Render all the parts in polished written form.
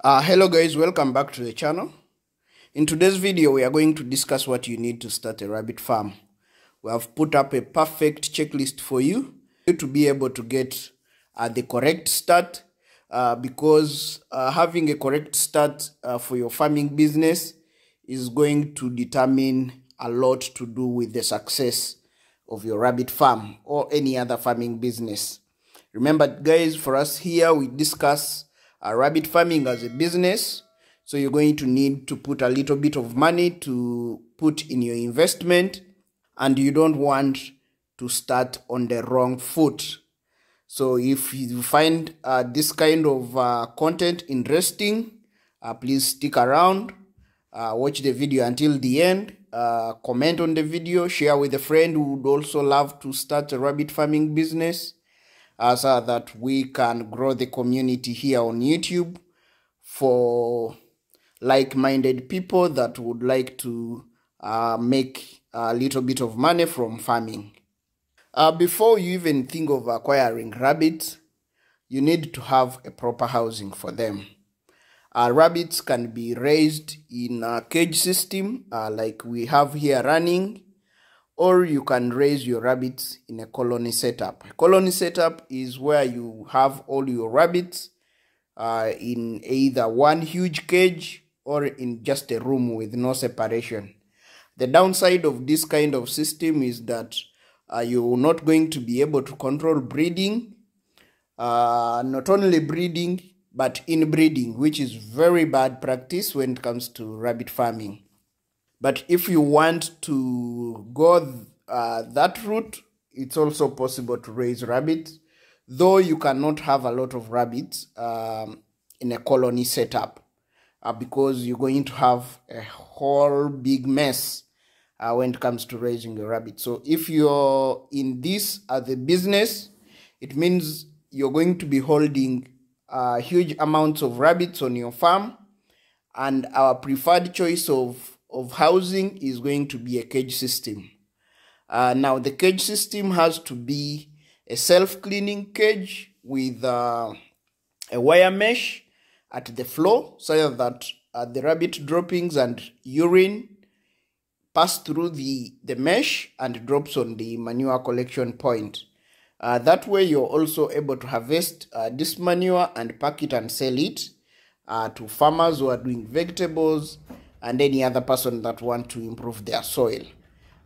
Hello guys, welcome back to the channel. In today's video, we are going to discuss what you need to start a rabbit farm. We have put up a perfect checklist for you to be able to get the correct start because having a correct start for your farming business is going to determine a lot to do with the success of your rabbit farm or any other farming business. Remember guys, for us here, we discuss rabbit farming as a business. So you're going to need to put a little bit of money to put in your investment, and you don't want to start on the wrong foot. So if you find this kind of content interesting, please stick around, watch the video until the end, comment on the video, share with a friend who would also love to start a rabbit farming business, so that we can grow the community here on YouTube for like-minded people that would like to make a little bit of money from farming. Before you even think of acquiring rabbits, you need to have a proper housing for them. Rabbits can be raised in a cage system like we have here running, or you can raise your rabbits in a colony setup. A colony setup is where you have all your rabbits in either one huge cage or in just a room with no separation. The downside of this kind of system is that you're not going to be able to control breeding, not only breeding, but inbreeding, which is very bad practice when it comes to rabbit farming. But if you want to go that route, it's also possible to raise rabbits, though you cannot have a lot of rabbits in a colony setup because you're going to have a whole big mess when it comes to raising a rabbit. So if you're in this as a business, it means you're going to be holding huge amounts of rabbits on your farm, and our preferred choice of housing is going to be a cage system. Now the cage system has to be a self-cleaning cage with a wire mesh at the floor, so that the rabbit droppings and urine pass through the mesh and drops on the manure collection point. That way you're also able to harvest this manure and pack it and sell it to farmers who are doing vegetables and any other person that want to improve their soil.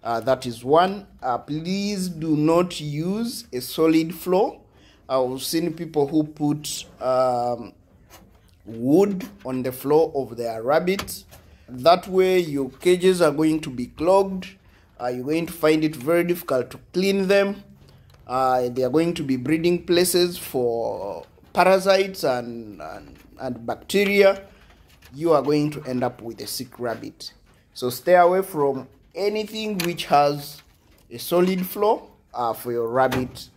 That is one. Please do not use a solid floor. I've seen people who put wood on the floor of their rabbits. That way your cages are going to be clogged. You're going to find it very difficult to clean them. They are going to be breeding places for parasites and bacteria. You are going to end up with a sick rabbit. So stay away from anything which has a solid floor for your rabbit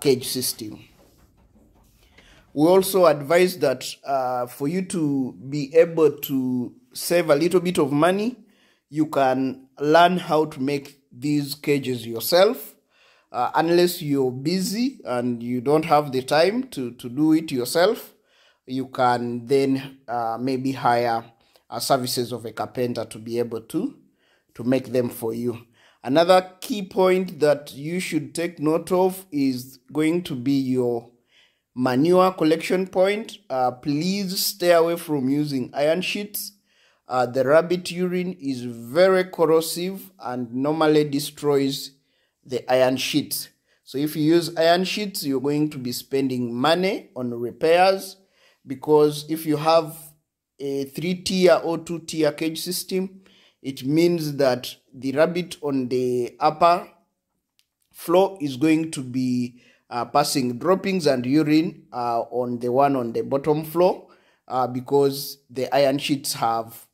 cage system. We also advise that for you to be able to save a little bit of money, you can learn how to make these cages yourself. Unless you're busy and you don't have the time to do it yourself, you can then maybe hire services of a carpenter to be able to make them for you. Another key point that you should take note of is going to be your manure collection point. Please stay away from using iron sheets. The rabbit urine is very corrosive and normally destroys the iron sheets. So if you use iron sheets, you're going to be spending money on repairs, because if you have a 3-tier or 2-tier cage system, it means that the rabbit on the upper floor is going to be passing droppings and urine on the one on the bottom floor because the iron sheets have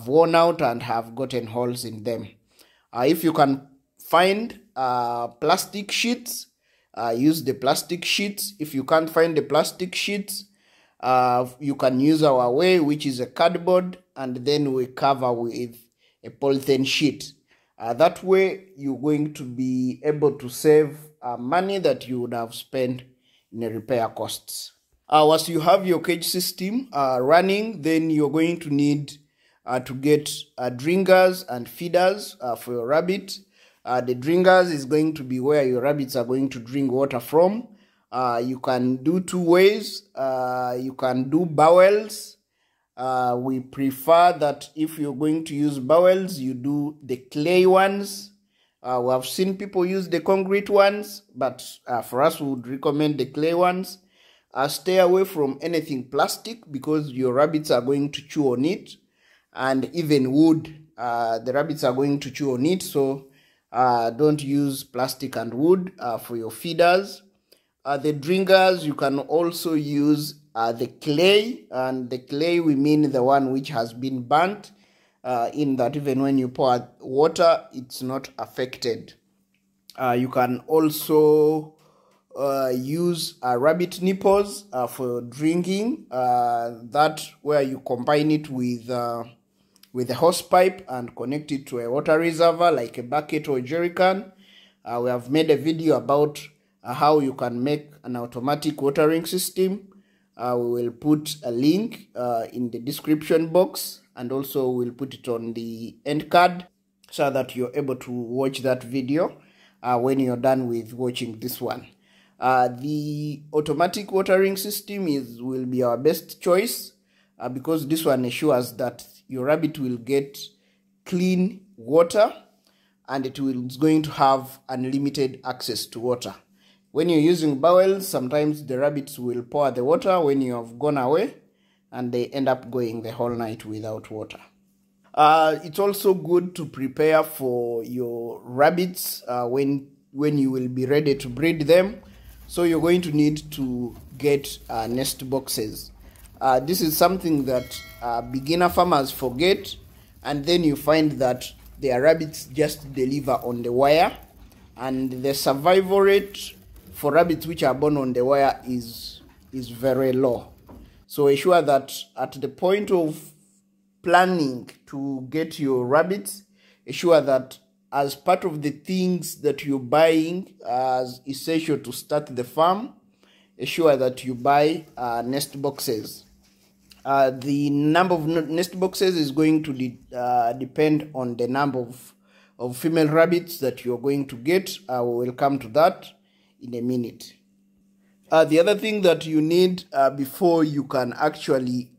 worn out and have gotten holes in them. If you can find plastic sheets, use the plastic sheets. If you can't find the plastic sheets, you can use our way, which is a cardboard, and then we cover with a polythene sheet. That way you're going to be able to save money that you would have spent in the repair costs. Once you have your cage system running, then you're going to need to get dringers and feeders for your rabbit. The dringers is going to be where your rabbits are going to drink water from. You can do two ways. You can do bowels. We prefer that if you're going to use bowels, you do the clay ones. We have seen people use the concrete ones, but for us, we would recommend the clay ones. Stay away from anything plastic because your rabbits are going to chew on it, and even wood, the rabbits are going to chew on it. So don't use plastic and wood for your feeders. The drinkers, you can also use the clay, and the clay we mean the one which has been burnt, in that even when you pour water, it's not affected. You can also use rabbit nipples for drinking. That where you combine it with a hose pipe and connect it to a water reservoir like a bucket or a jerry can. We have made a video about how you can make an automatic watering system. We will put a link in the description box, and also we'll put it on the end card so that you're able to watch that video when you're done with watching this one. The automatic watering system will be our best choice because this one ensures that your rabbit will get clean water, and it's going to have unlimited access to water. When you're using bowels, sometimes the rabbits will pour the water when you have gone away, and they end up going the whole night without water. It's also good to prepare for your rabbits when you will be ready to breed them. So you're going to need to get nest boxes. This is something that beginner farmers forget, and then you find that their rabbits just deliver on the wire, and the survival rate for rabbits which are born on the wire is very low. So ensure that at the point of planning to get your rabbits, ensure that as part of the things that you're buying as essential to start the farm, ensure that you buy nest boxes. The number of nest boxes is going to depend on the number of female rabbits that you're going to get. We will come to that in a minute. The other thing that you need before you can actually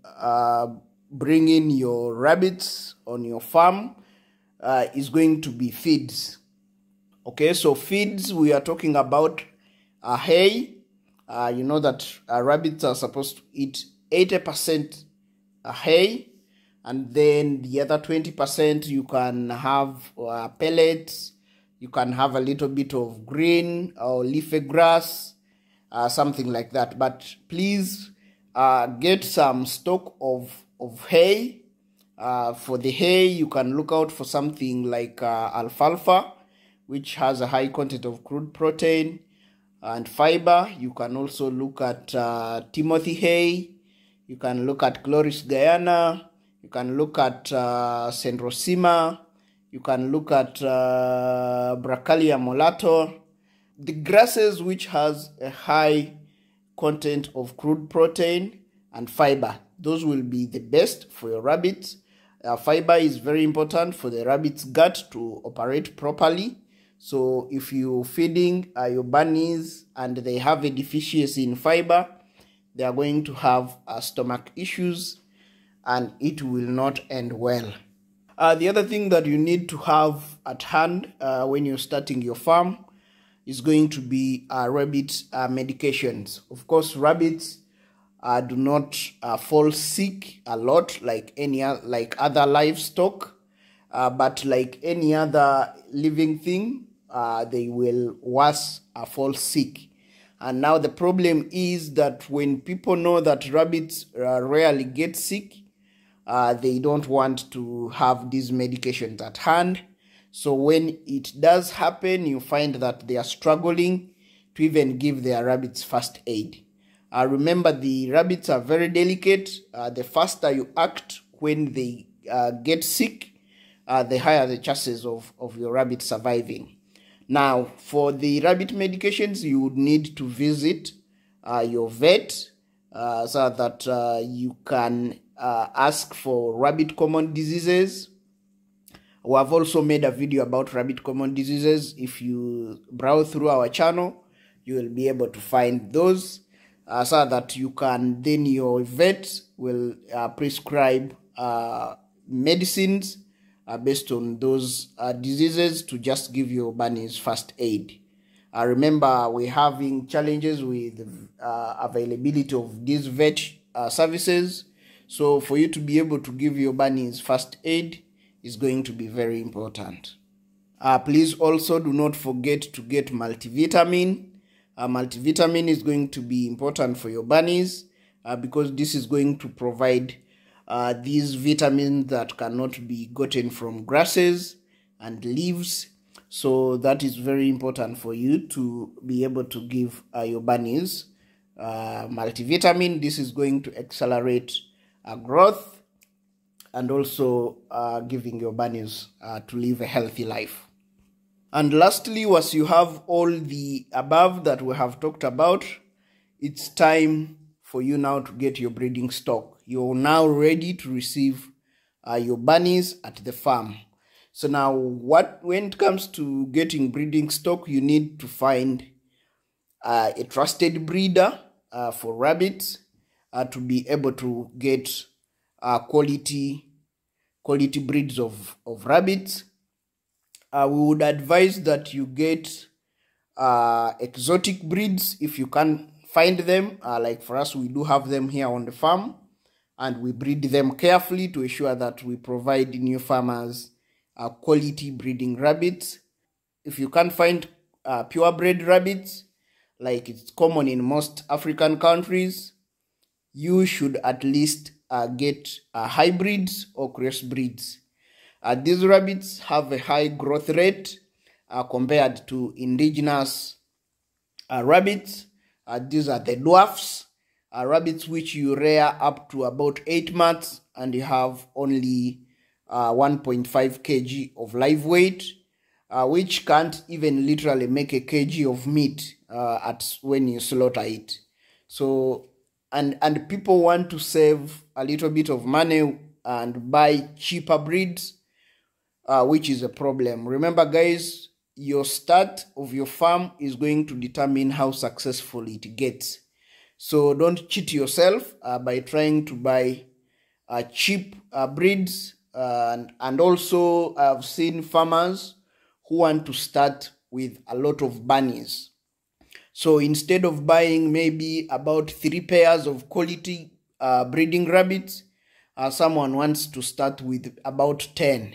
bring in your rabbits on your farm is going to be feeds. Okay, so feeds, we are talking about hay. You know that rabbits are supposed to eat 80% hay, and then the other 20% you can have pellets, you can have a little bit of green or leafy grass, something like that. But please get some stock of hay. For the hay, you can look out for something like alfalfa, which has a high content of crude protein and fiber. You can also look at Timothy hay. You can look at Gloris Guyana. You can look at Centrosima. You can look at Bracalia molato. The grasses which has a high content of crude protein and fiber, those will be the best for your rabbits. Fiber is very important for the rabbit's gut to operate properly. So if you're feeding your bunnies and they have a deficiency in fiber, they are going to have stomach issues, and it will not end well. The other thing that you need to have at hand when you're starting your farm is going to be rabbit medications. Of course, rabbits do not fall sick a lot like other livestock, but like any other living thing, they will worse fall sick. And now the problem is that when people know that rabbits rarely get sick, they don't want to have these medications at hand. So when it does happen, you find that they are struggling to even give their rabbits first aid. Remember, the rabbits are very delicate. The faster you act when they get sick, the higher the chances of your rabbit surviving. Now, for the rabbit medications, you would need to visit your vet so that you can ask for rabbit common diseases. We have also made a video about rabbit common diseases. If you browse through our channel, you will be able to find those, so that you can, then your vet will prescribe medicines based on those diseases to just give your bunnies first aid. Remember, we're having challenges with availability of these vet services. So for you to be able to give your bunnies first aid is going to be very important. Please also do not forget to get multivitamin. Multivitamin is going to be important for your bunnies because this is going to provide these vitamins that cannot be gotten from grasses and leaves. So that is very important for you to be able to give your bunnies multivitamin. This is going to accelerate growth and also giving your bunnies to live a healthy life. And lastly, once you have all the above that we have talked about, it's time for you now to get your breeding stock. You're now ready to receive your bunnies at the farm. So now, when it comes to getting breeding stock, you need to find a trusted breeder for rabbits to be able to get quality breeds of rabbits. We would advise that you get exotic breeds if you can find them. Like for us, we do have them here on the farm, and we breed them carefully to ensure that we provide new farmers quality breeding rabbits. If you can't find purebred rabbits, like it's common in most African countries, you should at least get hybrids or crossbreeds. These rabbits have a high growth rate compared to indigenous rabbits. These are the dwarfs, rabbits which you rear up to about 8 months and you have only 1.5 kg of live weight, which can't even literally make a kg of meat when you slaughter it. So, and people want to save a little bit of money and buy cheaper breeds, which is a problem. Remember, guys, your start of your farm is going to determine how successful it gets. So don't cheat yourself by trying to buy cheap breeds. And also, I've seen farmers who want to start with a lot of bunnies. So instead of buying maybe about 3 pairs of quality breeding rabbits, someone wants to start with about 10.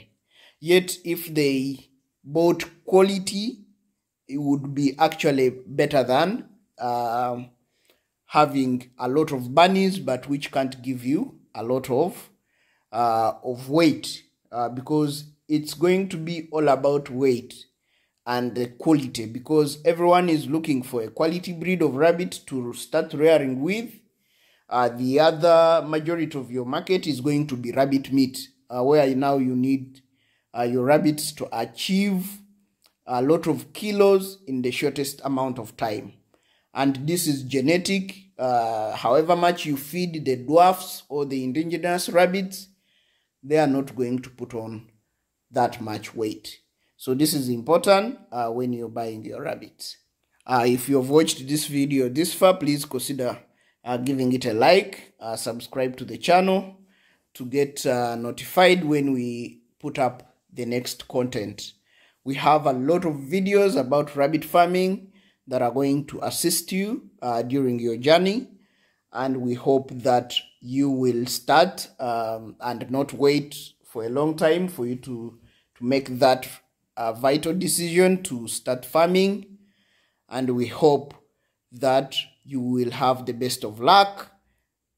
Yet if they bought quality, it would be actually better than having a lot of bunnies but which can't give you a lot of weight, because it's going to be all about weight and the quality, because everyone is looking for a quality breed of rabbit to start rearing with. The other majority of your market is going to be rabbit meat, where now you need your rabbits to achieve a lot of kilos in the shortest amount of time. And this is genetic. However much you feed the dwarfs or the indigenous rabbits, they are not going to put on that much weight. So this is important when you're buying your rabbits. If you have watched this video this far, please consider giving it a like, subscribe to the channel to get notified when we put up the next content. We have a lot of videos about rabbit farming that are going to assist you during your journey, and we hope that you will start and not wait for a long time for you to make that vital decision to start farming. And we hope that you will have the best of luck,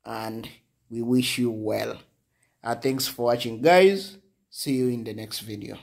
and we wish you well. Thanks for watching, guys. See you in the next video.